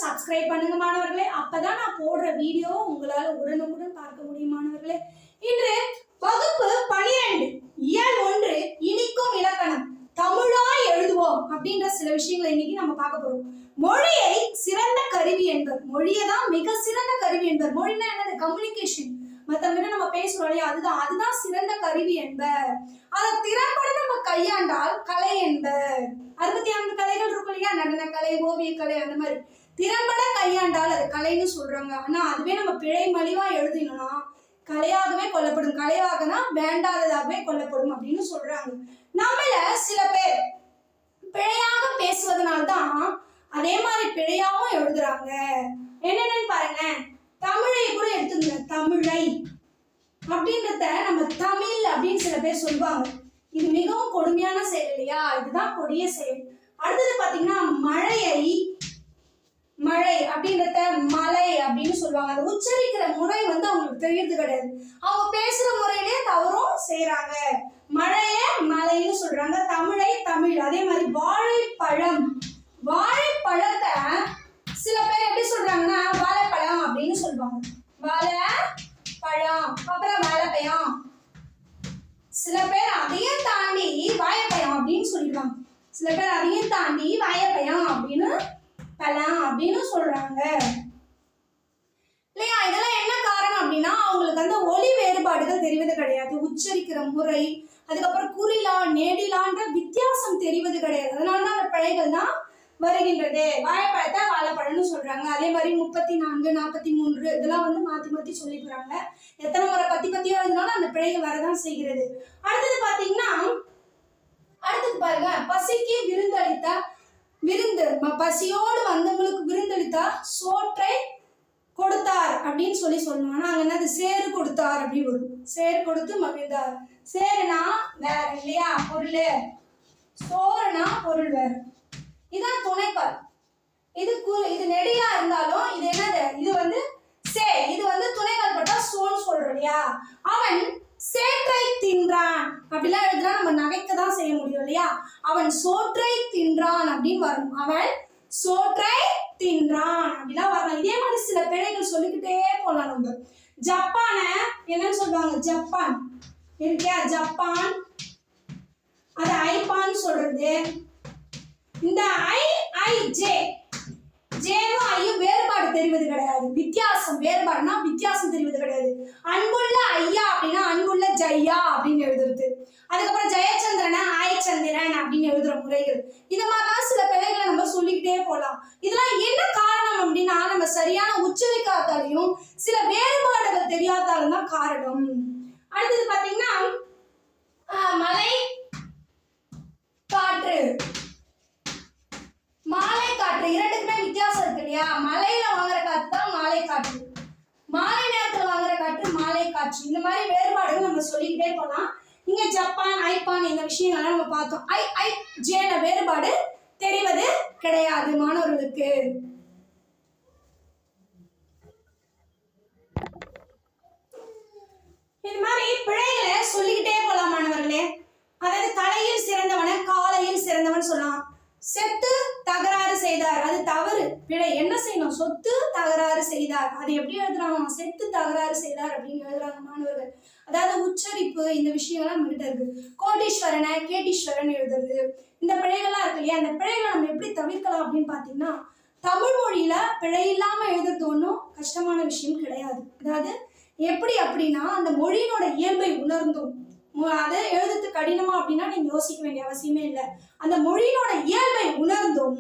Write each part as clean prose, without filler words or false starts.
Subscribe பண்ணுங்க மாணவர்களே. அப்பதான் நான் போடுற வீடியோ உங்களால உடனுக்குடன் பார்க்க முடியும் மாணவர்களே. இன்று வகுப்பு 12 இயல் 1 இனிக்கும் இலக்கணம் தமிழாய் எழுதுவோம் அப்படின்ற சில விஷயங்களை இன்னைக்கு நம்ம பார்க்க போறோம். மொழியை சிறந்த கருவி என்பர். மொழியை தான் மிக சிறந்த கருவி என்பர். மொழினா என்னது? கம்யூனிகேஷன். மற்றவங்க நம்ம பேசுறோம் இல்லையா, அதுதான் சிறந்த கருவி என்பர். அதை திறம்பட நம்ம கையாண்டால் கலை என்பர். 64 கலைகள் இருக்கும் இல்லையா, நடன கலை, ஓவிய கலை, அந்த மாதிரி திறம்பட கையாண்டால் அது கலைன்னு சொல்றாங்க. ஆனா அதுவே நம்ம பிழை மலிவா எழுதினோம்னா கலையாகவே கொல்லப்படும். கலையாகனா வேண்டாததாகவே கொல்லப்படும் அப்படின்னு சொல்றாங்க. நம்மள சில பேர் பிழையாக பேசுவதனால்தான் அதே மாதிரி பிழையாவும் எழுதுறாங்க. என்னென்னு பாருங்க. தமிழை கூட எடுத்துங்க. தமிழை அப்படின்றத நம்ம தமிழ் அப்படின்னு சில பேர் சொல்லுவாங்க. இது மிகவும் கொடுமையான செயல் இல்லையா? இதுதான் கொடிய செயல். அடுத்தது பாத்தீங்கன்னா மழையை மழை அப்படின்றத மலை அப்படின்னு சொல்லுவாங்க. அதை உச்சரிக்கிற முறை அவங்களுக்கு தெரியறது கிடையாது. அவங்க பேசுற முறையிலே தவறும் செய்யறாங்க. மழைய மலைன்னு சொல்றாங்க, தமிழை தமிழ். அதே மாதிரி வாழைப்பழம், வாழைப்பழத்தை சில பேர் எப்படி சொல்றாங்கன்னா வாழைப்பழம் அப்படின்னு சொல்லுவாங்க. வாழைப்பழம், அப்புறம் வாழைப்பழம். சில பேர் அதையும் தாண்டி வாழைப்பழம் அப்படின்னு சொல்லிடுவாங்க. சில பேர் அதையும் தாண்டி வாழைப்பழம் அப்படின்னு பழம் அப்படின்னு சொல்றாங்க இல்லையா? இதெல்லாம் என்ன காரணம் அப்படின்னா அவங்களுக்கு அந்த ஒலி வேறுபாடுகள் தெரிவது கிடையாது. உச்சரிக்கிற முறை, அதுக்கப்புறம் குறிலா நெடிலான்ற வித்தியாசம் தெரிவது கிடையாது. அதனாலதான் அந்த பிழைகள் தான் வருகின்றது. வாழைப்பழத்தை வாழைப்பழம்னு சொல்றாங்க. அதே மாதிரி 34, 43 இதெல்லாம் மாத்தி மாத்தி சொல்லிக்கிறாங்க. எத்தனை முறை பத்தியோ எழுதினாலும் அந்த பிழைகள் வரதான் செய்கிறது. அடுத்தது பாத்தீங்கன்னா, அடுத்தது பாருங்க, பசிக்கு விருந்தளித்த விருந்து. பசியோடு வந்தவங்களுக்கு விருந்தளித்தா சோற்றை கொடுத்தார் அப்படின்னு சொல்லணும். ஆனா அங்க என்னது? சேறு கொடுத்தார் அப்படி வரும். சேறு கொடுத்து மகிழ்ந்தார். சேருனா வேற இல்லையா பொருள், சோறுனா பொருள் வேற. இதான் துணைக்கால். இது நெடிலா இருந்தாலும் இது என்னது? இது சே. இது துணைக்கால் பட்டா சோன்னு சொல்றோம் இல்லையா? அவன் சேற்றை தின்றான் அப்படிலாம் எழுதுனா நம்ம நகைக்க தான் செய்ய முடியும் இல்லையா? அவன் சோற்றை தின்றான் அப்படின்னு வரணும். அவன் சோற்றை தின்றான் அப்படிலாம் வரணும். இதே மாதிரி சில பிழைகள் சொல்லிக்கிட்டே போலாம். நம்ம ஜப்பான என்னன்னு சொல்லுவாங்க? ஜப்பான் இருக்கியா? ஜப்பான், அது ஐப்பான்னு சொல்றது. இந்த ஜே ஜேவும் ஐயும் வேறுபாடு தெரிவது கிடையாது. வித்தியாசம், வேறுபாடுனா வித்தியாசம் தெரிவது கிடையாது. அன்புள்ள ஐயா அப்படின்னா அன்புள்ள ஜையா அப்படின்னு எழுதுறது. அதுக்கப்புறம் ஜெயச்சந்திரனை ஆயச்சந்திரன் அப்படின்னு எழுதுற முறைகள். இது மாதிரிலாம் சில பிழைகளை நம்ம சொல்லிக்கிட்டே போகலாம். இதெல்லாம் என்ன காரணம் அப்படின்னா நம்ம சரியான உச்சரிக்காதாலையும் சில வேறுபாடுகள் தெரியாதாலும் தான் காரணம். அடுத்தது பாத்தீங்கன்னா மலை காற்று, மாலை காற்று. இரண்டுக்குமே வித்தியாசம் இருக்கு இல்லையா? மலையில வாங்குற காற்று தான் மாலை காற்று, மாலை நேரத்துல வாங்குற காற்று மாலை காற்று. இந்த மாதிரி வேறுபாடுகள் நம்ம சொல்லிக்கிட்டே போலாம். இங்க ஜப்பான், ஐப்பான் இந்த விஷயங்கள்லாம் நம்ம பார்த்தோம். ஐ ஜேல வேறுபாடு தெரிவது கிடையாது மாணவர்களுக்கு. இது மாதிரி பிழைகளை சொல்லிக்கிட்டே போலாம் மாணவர்களே. அதாவது தலையில் சிறந்தவன காலையில் சிறந்தவன் சொல்லலாம். செத்து தகராறு செய்தார், அது தவறு, பிழை. என்ன செய்யணும்? சொத்து தகராறு செய்தார். அது எப்படி எழுதுறாங்க? செத்து தகராறு செய்தார் அப்படின்னு எழுதுறாங்க மாணவர்கள். அதாவது உச்சரிப்பு இந்த விஷயம்லாம் நம்ம கிட்ட இருக்கு. கோடீஸ்வரனை கேட்டீஸ்வரன் எழுதுறது, இந்த பிழைகள்லாம் இருக்கு இல்லையா? அந்த பிழைகளை நம்ம எப்படி தவிர்க்கலாம் அப்படின்னு பாத்தீங்கன்னா, தமிழ் மொழியில பிழை இல்லாம எழுதுறது ஒன்றும் கஷ்டமான விஷயம் கிடையாது. அதாவது எப்படி அப்படின்னா அந்த மொழியினோட இயல்பை உணர்ந்தும், அதை எழுதுறது கடினமா அப்படின்னா நீங்க யோசிக்க வேண்டிய அவசியமே இல்லை. அந்த மொழியோட இயல்பை உணர்ந்தும்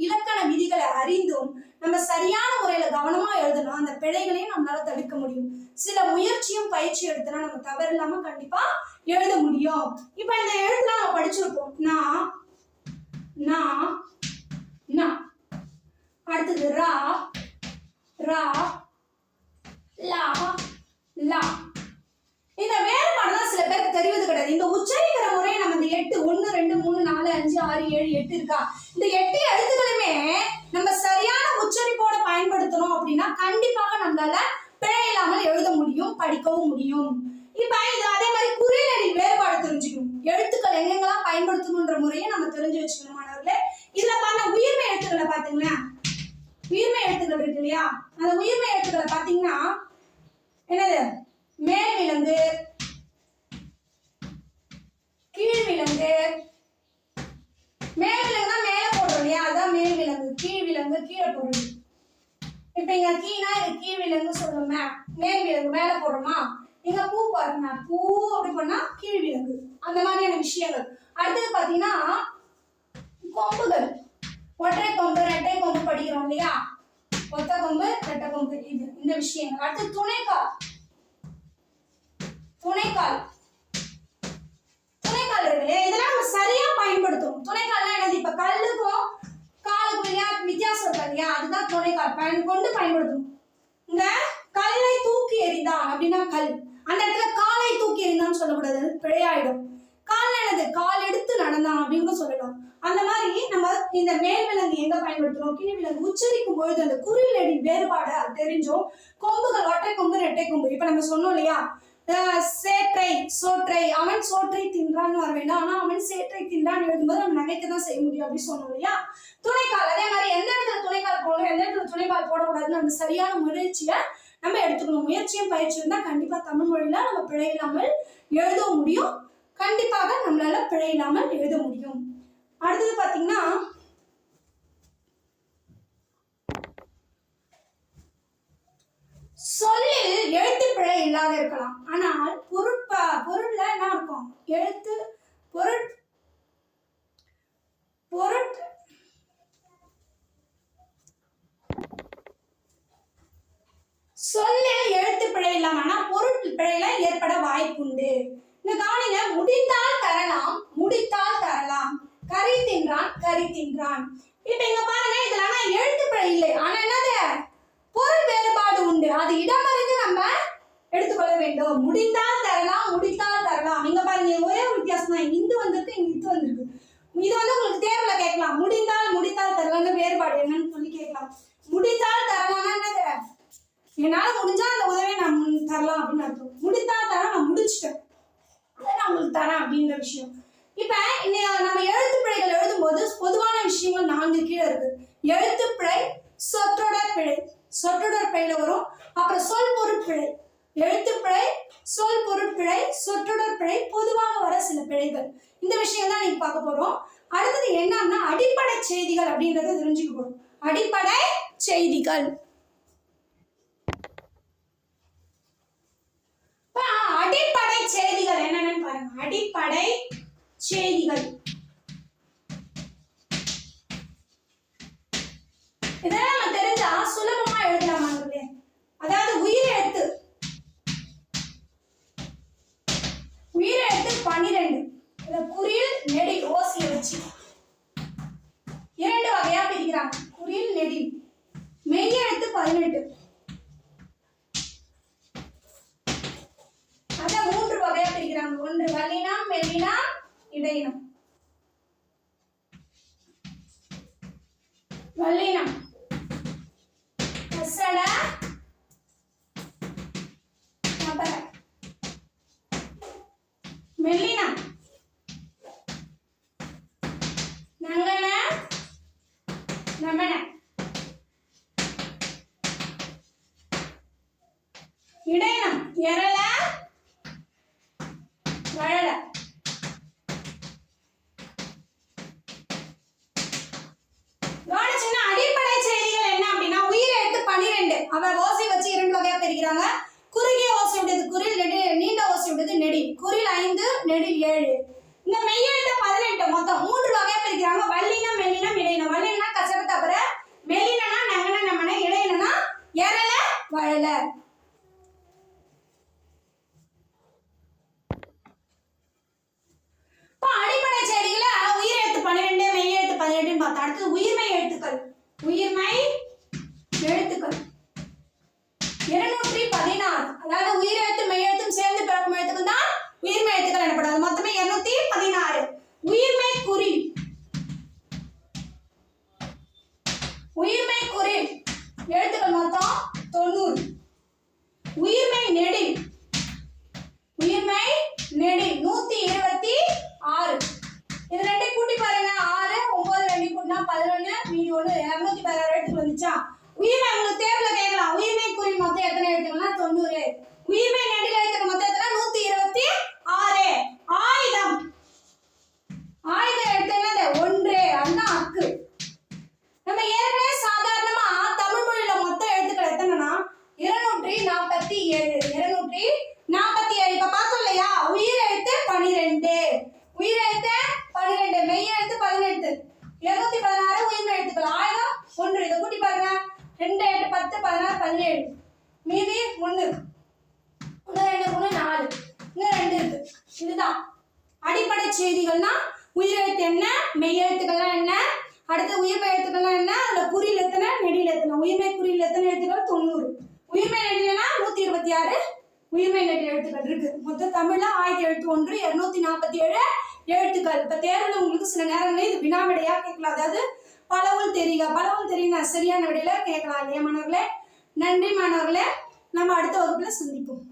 இலக்கண விதிகளை அறிந்தும் நம்ம சரியான முறையில கவனமா எழுதணும். அந்த பிழைகளையும் நம்மளால தடுக்க முடியும். சில முயற்சியும் பயிற்சி எடுத்தனா நம்ம தவறு இல்லாம கண்டிப்பா எழுத முடியும். இப்ப இந்த எழுத்துலாம் நம்ம படிச்சிருப்போம். நா, அடுத்தது ரா, லா. இந்த வேறுபாடுதான் சில பேருக்கு தெரிவது கிடையாது. இந்த உச்சரிக்கிற முறையை நம்ம இந்த 8 1 2 3 4 5 6 7 8 இருக்கா, இந்த 8 எழுத்துக்களுமே நம்ம சரியான உச்சரிப்போட பயன்படுத்தணும் அப்படின்னா கண்டிப்பாக நம்மளால பிழை இல்லாமல் எழுத முடியும், படிக்கவும் முடியும். இப்ப இது அதே மாதிரி குறிநெடில் வேறுபாடு தெரிஞ்சுக்கணும். எழுத்துக்கள் எங்கெங்கெல்லாம் பயன்படுத்தணும்ன்ற முறையை நம்ம தெரிஞ்சு வச்சுக்கணும் மாணவர்களே. இதுல பண்ண உயிர்மை எழுத்து எழுத்துக்களை பாத்தீங்கன்னா உயிர்மை எழுத்துக்கள் இருக்கு இல்லையா, அந்த உயிர்மை எழுத்துக்களை பாத்தீங்கன்னா என்னது, மேல் விலங்கு, கீழ் விலங்கு. மேல் விலங்குனா மேல போடுறோம் இல்லையா, அதான் மேல் விலங்கு. கீழ் விலங்கு கீழே போடுறது. இப்ப இங்க கீனா இது கீழ் விலங்கு சொல்லுமே, மேல் விலங்கு மேல போடுறோமா. இங்க பூ பாருங்க, பூ அப்படி பண்ணா கீழ் விலங்கு. அந்த மாதிரியான விஷயங்கள். அடுத்தது பாத்தீங்கன்னா கொம்புகள், ஒற்றை கொம்பு ரெட்டை கொம்பு படிக்கிறோம் இல்லையா, ஒத்த கொம்பு ரெட்டை கொம்பு, இது இந்த விஷயங்கள். அடுத்து துணைக்கால், துணைக்கால் துணைக்கால் இருக்கு இல்லையா, இதெல்லாம் நம்ம சரியா பயன்படுத்தணும். துணைக்கால்னா என்னது, இப்ப கல்லுக்கும் காலுக்கும் வித்தியாசம் இருக்கு இல்லையா, அதுதான் துணைக்கால் கொண்டு பயன்படுத்தணும். இங்க கல்லை தூக்கி எறிந்தான் அப்படின்னா கல், அந்த இடத்துல காலை தூக்கி எறிந்தான்னு சொல்லக்கூடாது, பிழையாயிடும். கால் என்னது, கால் எடுத்து நடந்தான் அப்படின்னு சொல்லலாம். அந்த மாதிரி நம்ம இந்த மேல் விலங்கு எங்க பயன்படுத்துறோம், கீழ் விலங்கு உச்சரிக்கும் பொழுது அந்த குறில் நெடி வேறுபாடு தெரிஞ்சோம். கொம்புகள் ஒற்றை கொம்பு ரெட்டை கொம்பு. இப்ப நம்ம சொன்னோம் இல்லையா, சேற்றை சோற்றை, அவன் சோற்றை தின்றான்னு வர வேண்டாம், ஆனா அவன் சேற்றை தின்றான் எழுதும்போது நம்ம நகைக்கதான் செய்ய முடியும் அப்படி சொன்னோம் இல்லையா. துணைக்கால் அதே மாதிரி எந்த இடத்துல துணைக்கால் போடணும், எந்த இடத்துல துணைக்கால் போடக்கூடாதுன்னு அந்த சரியான முயற்சியை நம்ம எடுத்துக்கணும். முயற்சியும் பயிற்சியும் தான் கண்டிப்பா தமிழ் மொழியில நம்ம பிழை இல்லாமல் எழுத முடியும். கண்டிப்பாக நம்மளால பிழை இல்லாமல் எழுத முடியும். அடுத்தது பாத்தீங்கன்னா சொல்லில் எழுத்து பிழை இல்லாத இருக்கலாம், ஆனால் பொருள்ல என்ன இருக்கும், எழுத்து பொருள் சொல்லில் எழுத்து பிழை இல்லாம ஆனா பொருள் பிழையில ஏற்பட வாய்ப்புண்டு. இந்த கவனிங்க, முடிந்தால் தரலாம், முடித்தால் தரலாம், கறி தின்றான் கறி தின்றான். இப்ப இங்க பாருங்க, இதுல ஆனா எழுத்து பிழை இல்லை, ஆனா என்னது பொருள் வேறுபாடு உண்டு. அது இடமறிந்து நம்ம எடுத்துக்கொள்ள வேண்டும். முடிந்தால் தரலாம், முடித்தால் தரலாம். இங்க பாருங்க, ஒரே ஒரு வித்தியாசம் தான், இந்து வந்திருக்கு இங்க இது வந்திருக்கு. இது வந்து உங்களுக்கு தேர்வுல கேட்கலாம், முடித்தால் தரலாம் வேறுபாடு என்னன்னு சொல்லி கேட்கலாம். முடித்தால் தரலாம்னா என்னது, என்னால முடிஞ்சா அந்த உதவியை நான் தரலாம் அப்படின்னு அர்த்தம். முடித்தால் தரேன், நான் முடிச்சிட்டேன், அதை நான் உங்களுக்கு தரேன் அப்படின்ற விஷயம். இப்ப நம்ம எழுத்து பிழைகள் எழுதும் போது பொதுவான விஷயங்கள் 4 கீழே இருக்கு. எழுத்து பிழை, சொற்றொடர் பிழை, சொற்றொடர் பிழையில வரும். அப்புறம் சொல் பொருட்பிழை, எழுத்து பிழை, சொல் பொருட்பிழை, சொற்றொடர் பிழை, பொதுவாக வர சில பிழைகள். இந்த விஷயம் தான் நீங்க பார்க்க போறோம். அடுத்தது என்னன்னா அடிப்படை செய்திகள் அப்படின்றத தெரிஞ்சுக்க போறோம். அடிப்படை செய்திகள், அடிப்படை செய்திகள் என்னன்னு பாருங்க. அடிப்படை செய்திகள் இதெல்லாம் நம்ம தெரிஞ்சா சுலபமா எழுதலாமாங்களே. அதாவது உயிரெழுத்து 12, குறில் நெடில் ஓசியை வச்சு 2 வகையா பிரிக்கிறாங்க. குறில் நெடில். மெய்யெழுத்து 18, அத 3 வகையா பிரிக்கிறாங்க. ஒன்று வல்லினம், மெல்லினம், இடையினம். வல்லினம் கசட நபர. மெல்லினம் நங்கன நமன. இடையினம் எரள வழல. அடிப்படை செய்திகள் என்ன அப்படின்னா உயிரெழுத்து 12, அவ ஓசை வச்சு 2 வகையா பிரிக்கிறாங்க. குறுகிய ஓசை உடையது குறில், நீண்ட ஓசை உடையது நெடில். குறில் 5, நெடில் 7. இந்த மெய்யெழுத்து 18 மொத்தம் 3 வகையா பிரிக்கிறாங்க. வல்லினம், மெல்லினம், இடையினம். வல்லினம்னா கசட தபர, மெல்லினம்னா நங்கன நமன, இடையினம்னா எரள வழல. அடிப்படை செய்திகள உயிரெழுத்து 12, மெய்யெழுத்து 18 பார்த்தா. அடுத்து உயிர்மை எழுத்துக்கள். உயிர்மை எழுத்துக்கள் 216. அதாவது உயிரெழுத்து மெய்யெழுத்தும் சேர்ந்து பிறக்கும் எழுத்துக்கள் தான் உயிர்மை எழுத்துக்கள் எனப்படும். மொத்தமே 216. உயிர்மை குறில், உயிர்மை குறில் எழுத்துக்கள் மொத்தம் 90. உயிர்மை நெடில், உயிர்மை நெடில் 126. இது 2 கூட்டி பாருங்க. 6 9 2 கூட்டினா 11, தான். அடிப்படை செய்திகள்னா உயிரெழுத்து என்ன, மெய்யெழுத்துக்கள்லாம் என்ன, அடுத்து உயிர்மெய் எழுத்துக்கள்லாம் என்ன, அதுல குறியில் எத்தனை, நெடியில் எத்தனை. உயிர்மெய் குறியில் எத்தனை எழுத்துக்கள்? 90. உயிர்மெய் நெடிலனா 126 உயிர்மெய் நெடில் எழுத்துக்கள் இருக்கு. மொத்தம் தமிழ்ல 1071 247 எழுத்துக்கள். இப்ப தேர்வுல உங்களுக்கு சில நேரங்களில் இது வினாவிடையா கேட்கலாம். அதாவது பலவுள் தெரிக, பலவுள் தெரியுங்க சரியான விடையில கேட்கலாம் இல்லையா மாணவர்களே? நன்றி மாணவர்களே, நம்ம அடுத்த வகுப்புல சந்திப்போம்.